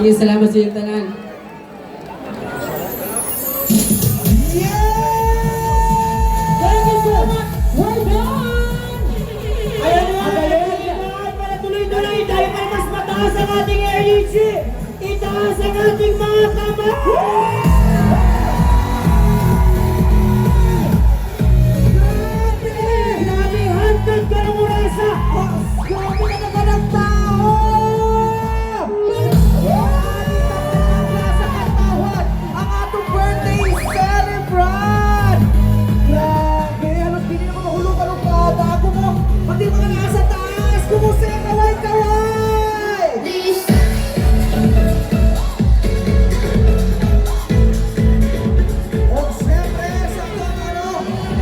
Sige, salamat sa iyong tanan. Thank you so much! Well done! Ayan nga, para tuloy-tuloy dahil para mas mataas ang ating RUG. Itaas ang ating mga kamay! Grabe! Hantad ka ng urasa! Grabe na naman ang tao! Sa katawad, ang atong birthday celebrant! Grabe! Alam, hindi naman mahulugan ang bago mo! Pati mga nasa taas! Kumusta yung kaway-kaway! O siyempre, sa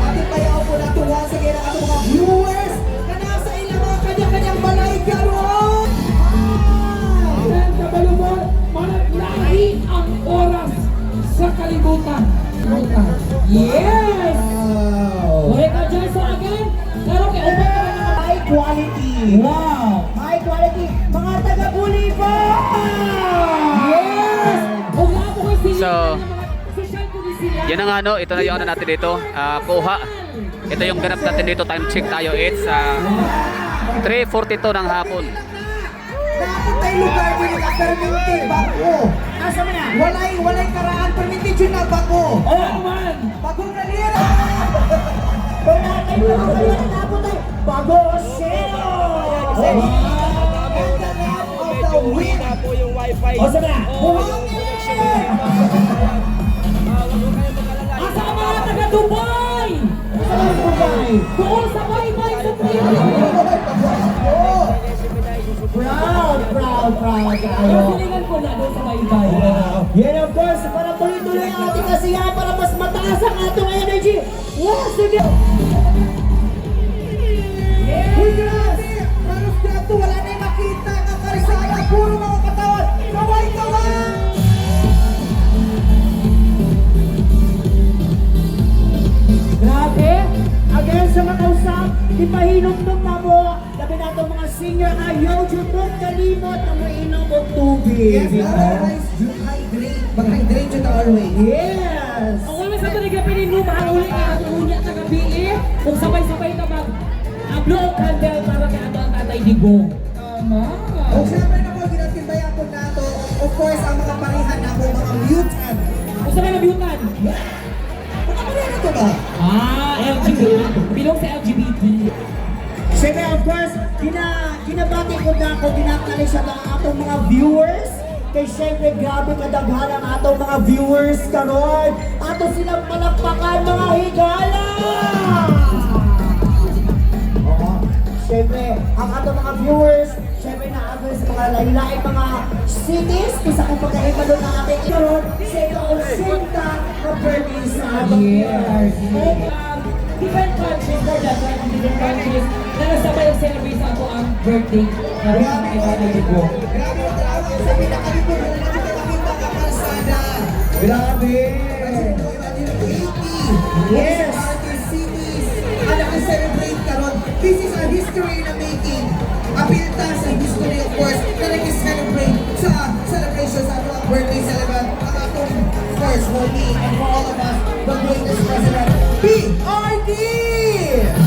ating bayaw po na tuwa sa gina ang mga viewers na nasa ilang mga kanya-kanyang balay karoon! Then kabalubon, manatlahi ang oras sa kalibutan. Yes! Ulit ka dyan sa akin. Pero kay Opa ka na High quality! Wow! High quality! Mga taga-Buliba! Yes! Kung nga po kayo sila, So, social ko din sila. Yan ang ano, ito na yung ano natin dito, kuha. Ito yung ganap natin dito, time check tayo. It's 3:42 ng hapon. Dapat tayo lugar din ka perminti bako. Asa man na? Walay karaan perminti jud na bako. Oo man! Bago na niya. Wala tayo dapat tayo bago zero. And the name of the week. O sa na? Asa ang mga taga Dubai? Doon sa Baybay sa Proud tayo. Silingan ko na doon sa Baybay. Yan of course, para tuloy-tuloy ang ating kasiyahan para mas mataas ang atong energy. Wow, sige! Uy, grabe! Maros grabe, wala na yung makita ang karisada. Puro mga katawan. Kaway-kaway! Grabe! Again sa mga usap, ipahinom-nom na mo. Labi na itong mga senior ayaw, jutong kalimot na mainom o tubig. Yes, always do hydrate. Mag-hydrate you always. Yes! Ang wala sa talaga pinilumang uli nga ang unya sa gabi kung sabay-sabay ka mag-blow candle para kay ato ang tatay digong. Tama. O siyempre na po, ginatimbaya po na ito. Of course, ang mga parihan na po, mga mutant. Kung sabay nabiutan. Mga parihan na ito ba? LGBT. Bilong sa LGBT. Siyempre, of course, kinabati ko na ako, dinakali sa mga atong mga viewers. Kaya siyempre, grabe kadaghan ang atong mga viewers karon. Ato silang palakpakan, mga higala! Oo. Siyempre, ang atong mga viewers, siyempre na-agay sa mga lain-lain mga cities, kung kung pagkahibalo na ating karon, sa ikaw sinta na birthday sa atong viewers. Different countries na dyan, different countries na nasabay ang celebrate sa ako ang birthday. Naroon ang kay tatay digong. Grabe yung tawag sa pinakalito na nakikita ka kalsada. Grabe! Kasi ito, imagine 80. Yes. Artist cities. Alam ko celebrate karon. This is a history na making. Apilta sa history, of course, na nag-celebrate sa celebration sa ating birthday celebrant. Ang atong, of course, for me and for all of us, the greatest president, PRD!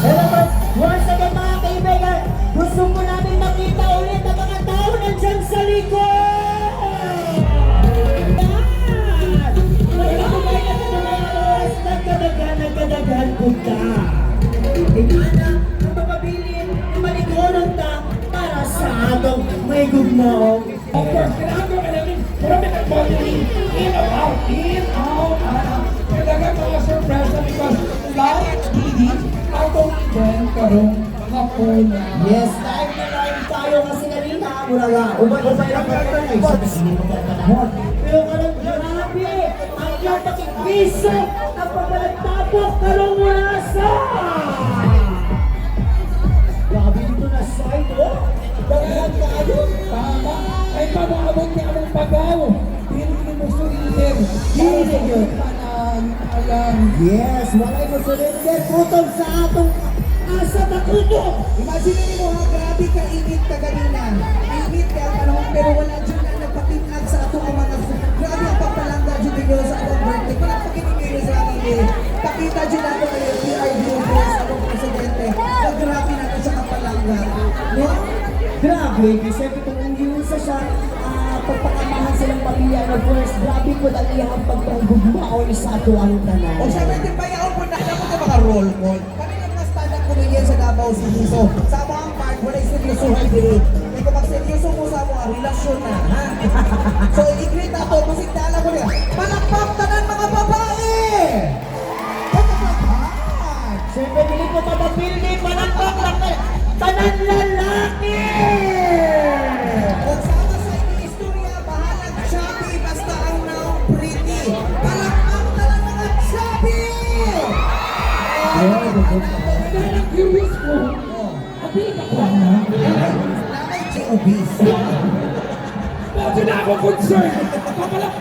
Hello, once again mga kaibigan, gusto ko namin makita ulit ang mga tao nandyan sa likod! Yan! Magkakabay na sa mga oras, nagkadagan punta. Tingana, ang mapabilin, malikonon ta para sa atong may gugmaong. Of course, kailangan ko namin marami ng modeling in, out. Kailangan mga surpresa because live TV, atong event karong hapon na. Yes, live na live tayo kasi kanina, mula nga, umay-umay lang natin ay sa pisilin ng panahon. Pero karang grabe, ang iyong pakipiso ang pagbalagtapok karong wasa! Grabe dito na side, oh! Daghan ka ano? Tama, ay pamaabot niya ang pagaw. Hindi mo sulitin. Hindi yun. Alam. Yes, walay mo surrender, putol sa atong asa na kuto! Imagine mo ha, grabe ka init ka ganina. Init ka ang panahon, pero wala dyan na nagpakita naging-ag sa ato ang mga grabe ang pagpalangga dyan ninyo sa atong birthday. Parang pakinig sa akin eh. Pakita dyan nato kayo, PRD Boss, atong presidente. Grabe natin sa kapalangga. No? Grabe, kasi itong yun sa siya, pagpakamahan silang pamilya na first, grabe po dali ang pagpagugmaon sa ato ang tanan. O syempre, di ba yaon po na alam mo na mga roll call? Kami ng mga stand-up comedian sa Davao City. So, sa mga part, wala yung seryosohan dili. Kaya kung mag-seryoso mo sa mga relasyon na, ha? So, i-greet ako, musik na alam mo niya. Palakpak tanan mga babae! Palakpak! Siyempre, dili ko mapapildi, palakpak lang kayo. Tanan lalaki! Kung sama sa inyong istorya, bahalag chubby, basta ang noun pretty. Palakpak tanan mga chubby! Kaya curious ko. Abi, ako na. Nakay G.O.B.s. Bakit na ako concern?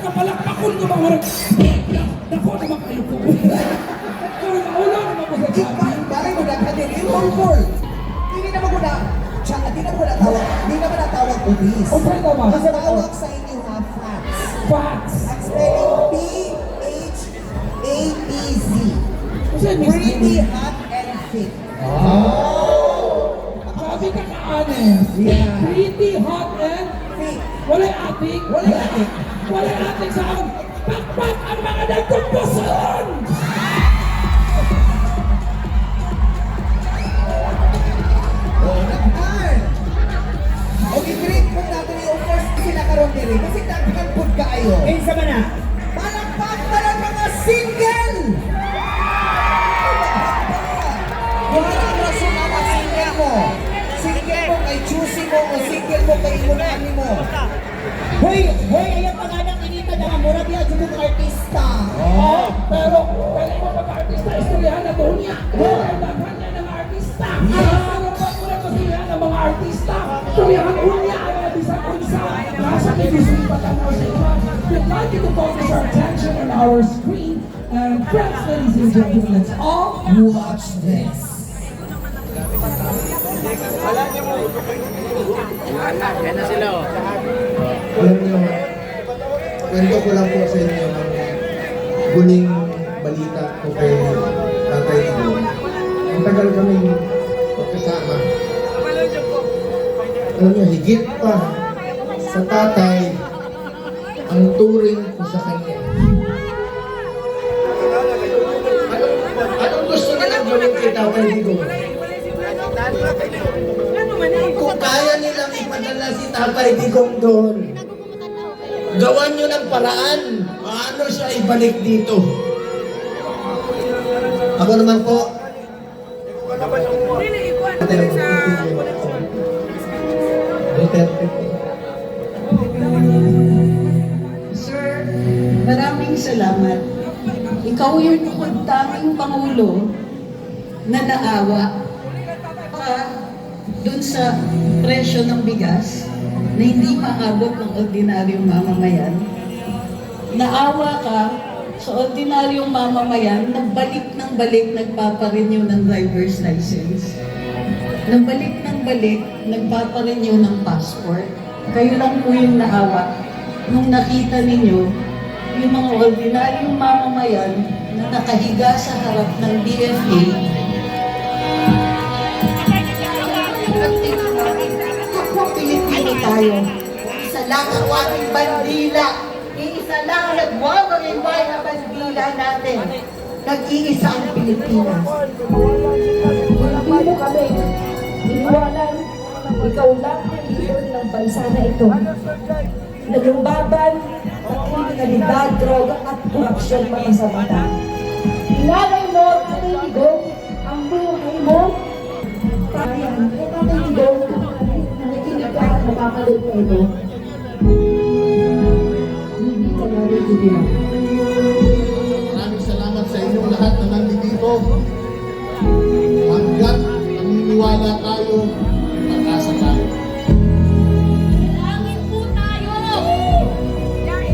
Kapalakpakon ko ba? Naku, naman kayo po. Pero naulo naman ko sa sabi. Bakit mo na kanil? Roll. Hindi naman ko na, tsaka di naman ko natawag, di naman natawag obese. O, pwede naman. Ang tawag sa inyo ha, fats. Facts. Ang spelling P-H-A-T-Z. Kasi Pretty, hot, and fit. Sabi ka ka-honest. Yeah. Pretty, hot, and Fit. walay atik. Walay atik. Walay atik saan? Pakpak ang mga nagkumpuson! Oh, nag-turn. Okay, great po natin yung first sinakaroon din. Kasi nagkan po kayo. Eh, sa mana? Palakpak talaga mga single! Wala ang rason ang mga single mo. Single mo kay Juicy mo o single mo kay Imunami mo. Hoy, ayan pa nga nang inita na nga, mura biya dyan yung artista. Oo, pero pwede mo pag-artista, istoryahan na doon niya. Dahil daghan na ng artista. Ano ba mo na istoryahan ng mga artista? Istoryahan unya ang mga bisang unsa. Nasa kinisip pa tanaw sa iba. We'd like you to focus our attention on our screen. And friends, ladies and gentlemen, let's all Watch this. Yan na sila oh. Alam niyo, kwento ko lang po sa inyo ng huling balita ko kay Tatay Igo. Ang tagal kami magkasama. Alam niyo, higit pa sa tatay ang turing ko sa kanya. Anong gusto nilang gawin kay Tatay Igo? Kung kaya nilang ipadala si Tatay Digong doon, gawan nyo ng paraan. Paano siya ibalik dito? Ako naman po. Duterte po. Sir, maraming salamat. Ikaw yung tanging Pangulo na naawa dun sa presyo ng bigas na hindi maabot ng ordinaryong mamamayan. Naawa ka sa ordinaryong mamamayan na balik ng balik nagpaparenew ng driver's license. Nabalik ng balik, nagpaparenew ng passport. Kayo lang po yung naawa nung nakita ninyo yung mga ordinaryong mamamayan na nakahiga sa harap ng BFA. Kapag Pilipino tayo, isa lang ang ating bandila. Iisa lang ang nagwawag-iway na bandila natin. Nag-iisa ang Pilipinas. Hindi mo kami iniwanan. Ikaw lang ang leader ng bansa na ito. Naglubaban sa kriminalidad, droga at korupsyon mga sa mata. Inalay mo at Digong ang buhay mo. Kaya, Tatay Digong, nakikinig ka at makakalit mo ito. Hindi ka naririnig. Maraming salamat sa inyong lahat na nandito. Hanggat naniniwala tayo, mag-asa tayo. Langit po tayo!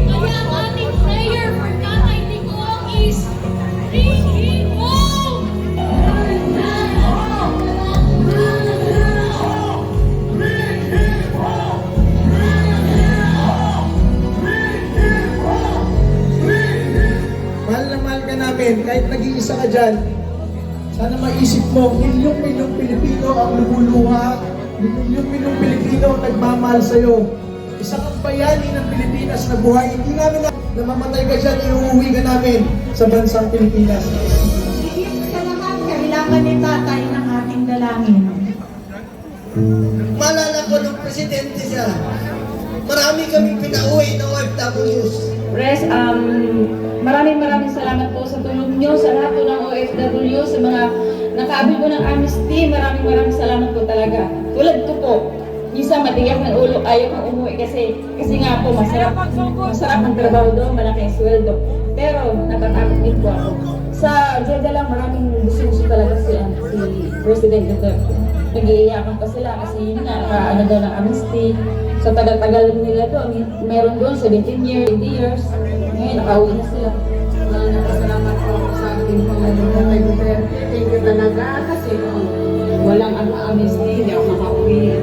Kaya ang ating prayer for Tatay Digong is bring him home! isa ka dyan, sana maisip mo, milyong-milyong Pilipino ang lumuluha, milyong-milyong Pilipino ang nagmamahal sa'yo. Isa kang bayani ng Pilipinas na buhay. Hindi namin na mamatay ka dyan, iuuwi ka namin sa bansang Pilipinas. Higit sa lahat, kailangan ni tatay ng ating dalangin. Maalala ko nung presidente siya, marami kaming pinauwi na OFWs. Pres, maraming salamat po sa tulong nyo sa lahat po ng OFW, sa mga nakaabil po ng amnesty. Maraming salamat po talaga. Tulad ko po, minsan matigas ng ulo, ayaw kong umuwi kasi nga po masarap ang trabaho doon, malaki ang sweldo. Pero natatakot din po ako. Sa Jeddah lang, maraming gusto talaga si President Duterte. Nag-iiyakan pa sila kasi yun nga, ano daw ng amnesty. Sa tagal-tagal nila doon, meron doon 17 years, 20 years. Ngayon, nakauwi na sila. Napasalamat po sa ating Panginoon kay Duterte. Thank you talaga kasi kung walang amnesty, hindi ako makauwi.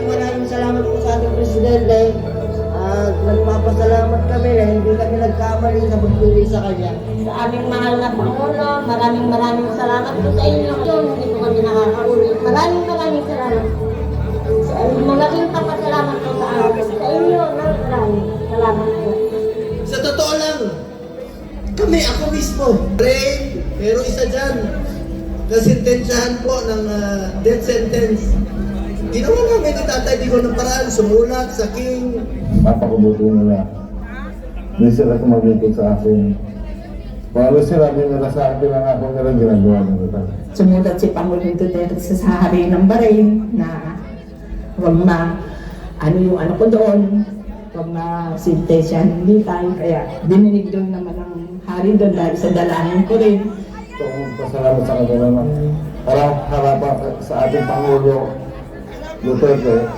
Maraming salamat po sa ating presidente. At nagpapasalamat kami na hindi kami nagkamali sa pagpili sa kanya. Sa aming mahal na Pangulo, maraming salamat po sa inyo. Hindi po kami nakakauwi. Maraming salamat. Malaking papasalamat po sa amin. Sa inyo, maraming salamat po. Sa totoo lang, ako mismo, Ray, pero isa dyan, nasintensyahan po ng death sentence. Ginawa namin ni Tatay Digong ng paraan, sumulat sa King. Napakabuto nila. Hindi sila kumagikot sa akin. Palo sinabi nila sa akin ang ako nila ginagawa nila. Sumulat si Pangulong Duterte sa hari ng Bahrain na huwag na ano yung ano ko doon, huwag na sintensya ng bitay. Kaya dininig doon naman ang hari doon dahil sa dalangin ko rin. Itong pasalamat sa kanila naman. Harapan sa ating Pangulo Duterte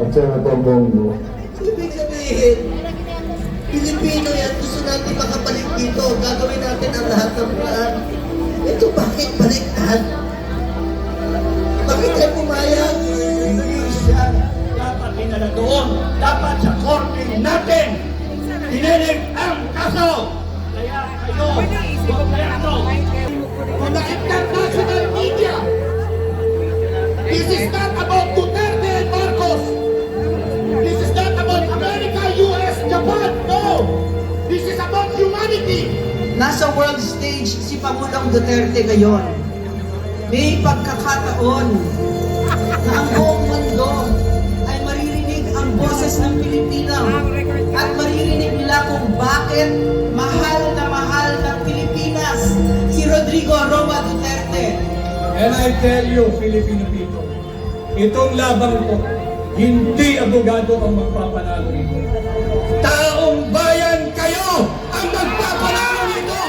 at Senator Bongo. Ibig sabihin, Pilipino yan, gusto natin makabalik dito. Gagawin natin ang lahat ng paraan. Ito, bakit baliktad? Bakit tayo pumayag? Hindi siya dapat dinala doon. Dapat sa korte natin. Dinilig ang kaso. Kaya kayo, gobyerno, on the international media, this is not about Duterte and Marcos. This is not about America, US, Japan. No! This is about humanity. Nasa world stage si Pangulong Duterte ngayon. May pagkakataon na ang buong mundo ay maririnig ang boses ng Pilipino at maririnig nila kung bakit mahal ng Pilipinas si Rodrigo Roa Duterte. And I tell you, Filipino people, itong labang ito, hindi abogado ang magpapanalo nito. Taong bayan kayo ang magpapanalo nito!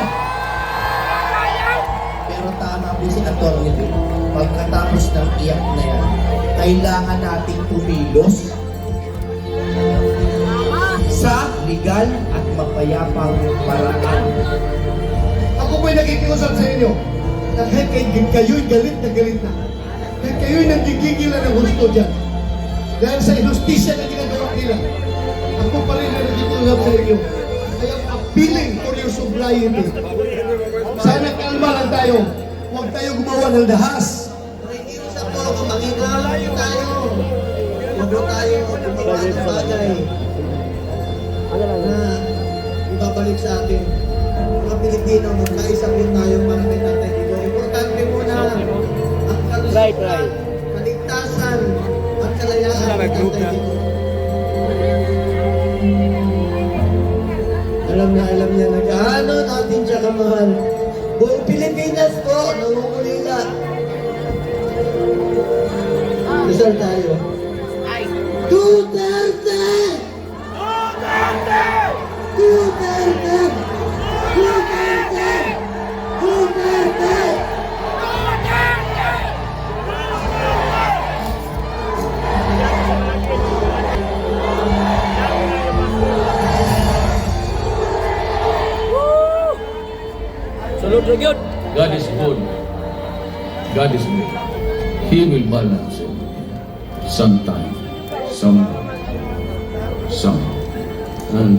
Pero tama po si Atty. Pagkatapos ng iyak na yan, kailangan nating tumilos sa legal at mapayapang paraan. Ako po'y nakikiusap sa inyo. Dahil kayo'y galit na. Dahil kayo'y nanggigigila ng gusto dyan. Dahil sa inustisya na ginagawa nila. Ako pa rin na nakikiusap sa inyo. I am appealing for your sobriety. Sana kalma lang tayo. Huwag tayo gumawa ng dahas. Nakikiusap po ako, makikalayo tayo. Huwag tayo gumawa ng bagay na ibabalik sa atin. Mga Pilipino, magkaisa po tayo para kay Tatay Digong. Importante muna ang kalusugan, kaligtasan, at kalayaan ng Tatay Digong. Alam niya na gaano natin siya kamahal. Buong Pilipinas po, nangungulila. Dasal tayo. Duterte! Duterte! Duterte! Duterte! Duterte! God is good. God is good. He will balance it. Sometime. And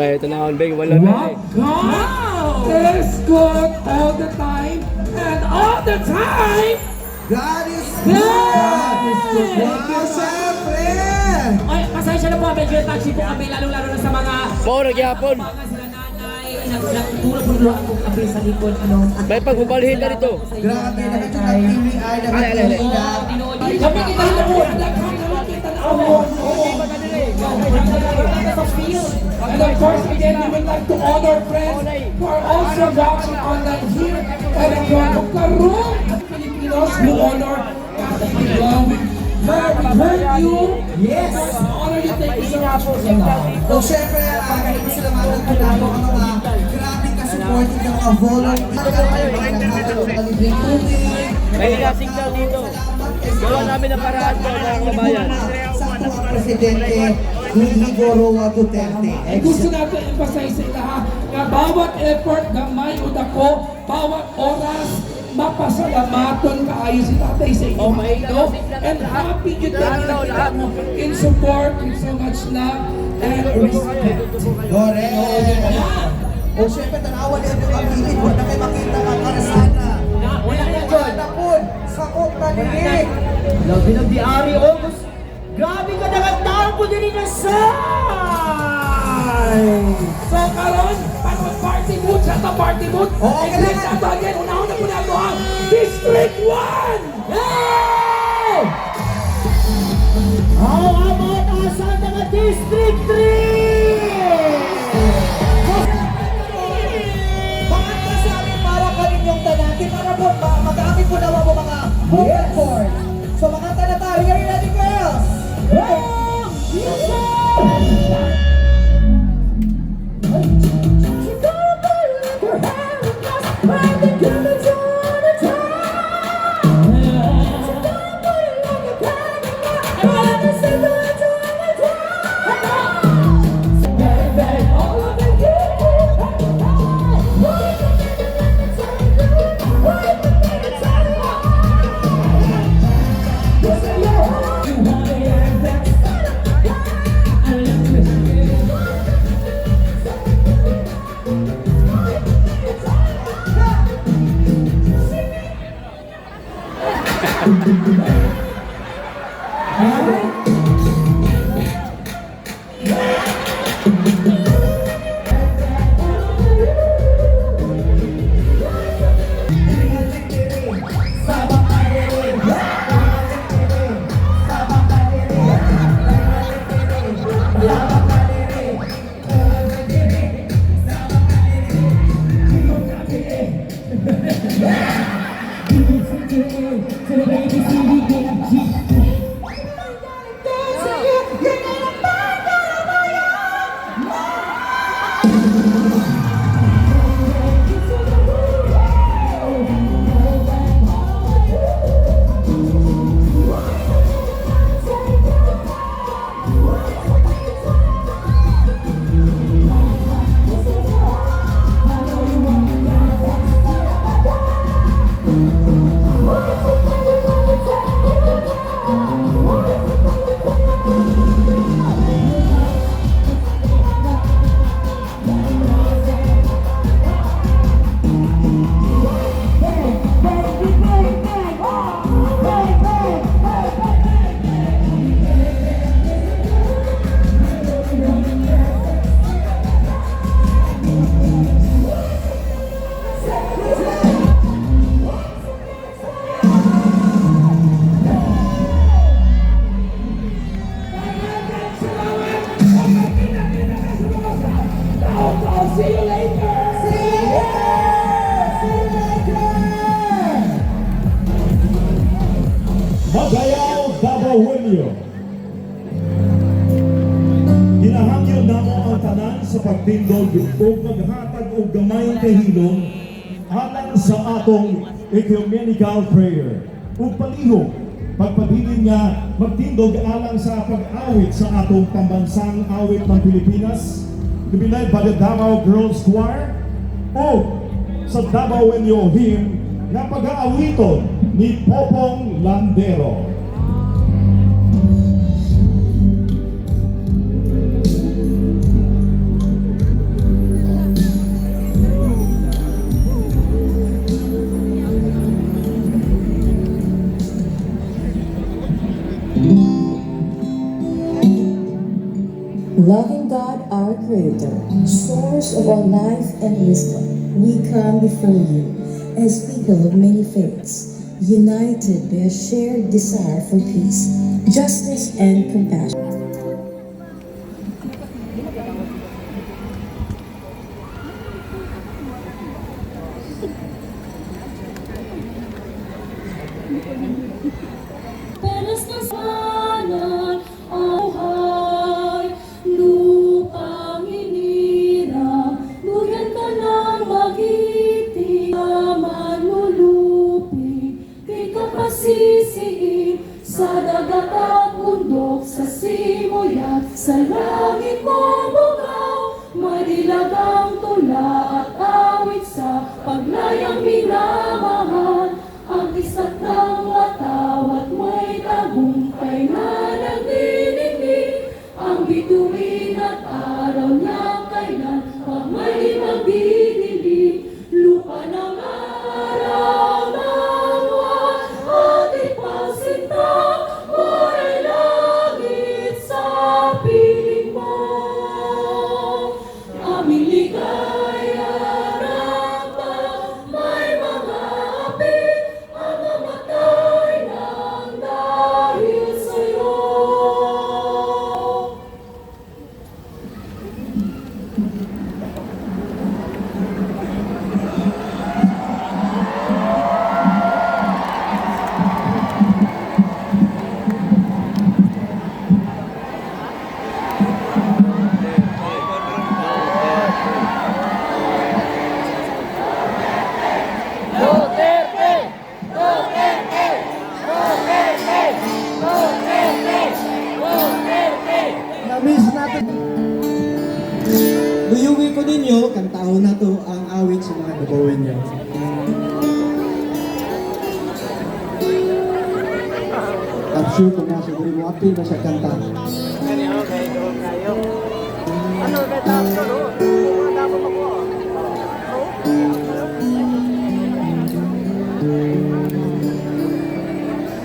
tayo tanahon, Beng. Wala na Wow, eh. God is good all the time, and all the time, God is God good! is good. Wow, syempre! Ay, pasensya na po, medyo touchy po kami, lalo-lalo na sa mga Pao, nagyapon. mga sila nanay, nagtulog-tulog ako kami sa likod, ano. May pagbubalhin ka dito. Grabe, nakachuk ang TV ay nakachuk. Kami kita na po, nakakita na ako. And of course, again, we would like to honor friends who are also watching online here. And ang karong Filipinos who honor Catholic Love. We heard you. Yes. Of course, we honor you. Thank you so much for your love. O syempre, pasalamatan ko na po ang mga grabe ka-supporting ng mga volunteer. Kalibreng tubig. May signal dito. Gawa namin ang paraan ko ng kabayan. Sa ating Presidente Rodrigo Duterte. Gusto natin emphasize sa ilaha na bawat effort gamay o dako, bawat oras, mapasalamaton kaayo si tatay sa inyo mga ito. And happy yun na mo in support with so much love and respect. Correct. O syempre, tanawan niyo yung pag-ibig. Huwag na kayo makita ng karasana. Wala na Wala na po. Sakot na nilig. Labi ng diary, August. Grabe ka nagtawag ko din na So karon, paano party mood sa party mood? Oo, And then nato again, unahon na po nato ang District 1! Hey! Ang amot asan ng District 3! Pakanta sa amin para ka ninyong tanaki para po mag-aamit po naman po mga vocal cords. So mga na tayo. Here you ready, girls? Magayaw Dabawelyo. Ginahangyo namo ang tanan sa pagtindog o maghatag og gamayong kahilom alang sa atong ecumenical prayer. Ug palihog pagpabilin nga magtindog alang sa pag-awit sa atong pambansang awit ng Pilipinas, gibilay by the Davao Girls Choir o sa Dabawelyo hymn nga pag-aawiton ni Popong Landero. Loving God, our Creator, source of all life and wisdom, we come before you as people of many faiths, united by a shared desire for peace, justice, and compassion. Penas ng sanan, auhay, lupang inira, duyan ka ng magiti, manulupi, di ka pasisiin, sa dagat at bundok, sa simoy at sa langit mo bugaw, madilagang tula at awit sa paglayang minamahal, ang isa't ng matawat may tagumpay na nagdinigdig, ang bituin at araw niya kailan pa may magdidilig, lupa ng araw ng buwan, ating pagsinta, buhay langit sa piling mo, aming ligaya rampa, may mga api, ang mamatay ng dahil sa'yo. Na-miss natin. Duyugi ko ninyo, kantaon na to ang awit sa mga babawin niyo. I'm sure kung nasa guri mo api na siya kanta.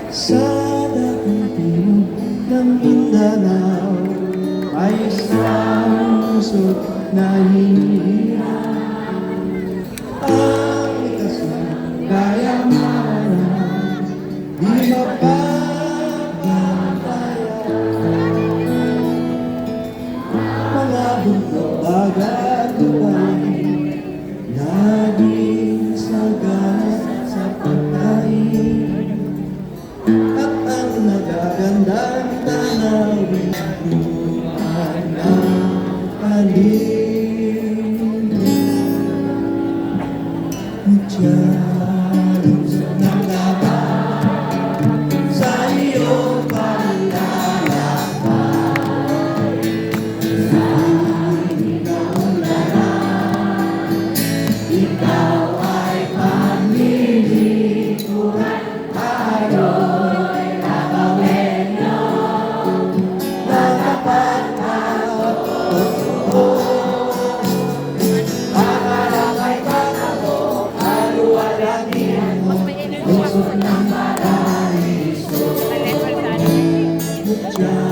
Sa dakong timog ng Mindanao ay isang usok na hinihirap. Ang likas ng kayamanan di mapagpapayan. Mga bundok, dagat, lupay, laging sagana sa pagkain. At ang nagagandang tanawin, lumaan ng paligid. Diyan sa naglaban sa iyong paglalakbay, hindi ka unlaran, ikaw ay panlilikuran, ayo'y nakawin nyo, natapat ako. Pangarap ay pangako, aluwalhatian mo, pusok ng paraiso. Diyan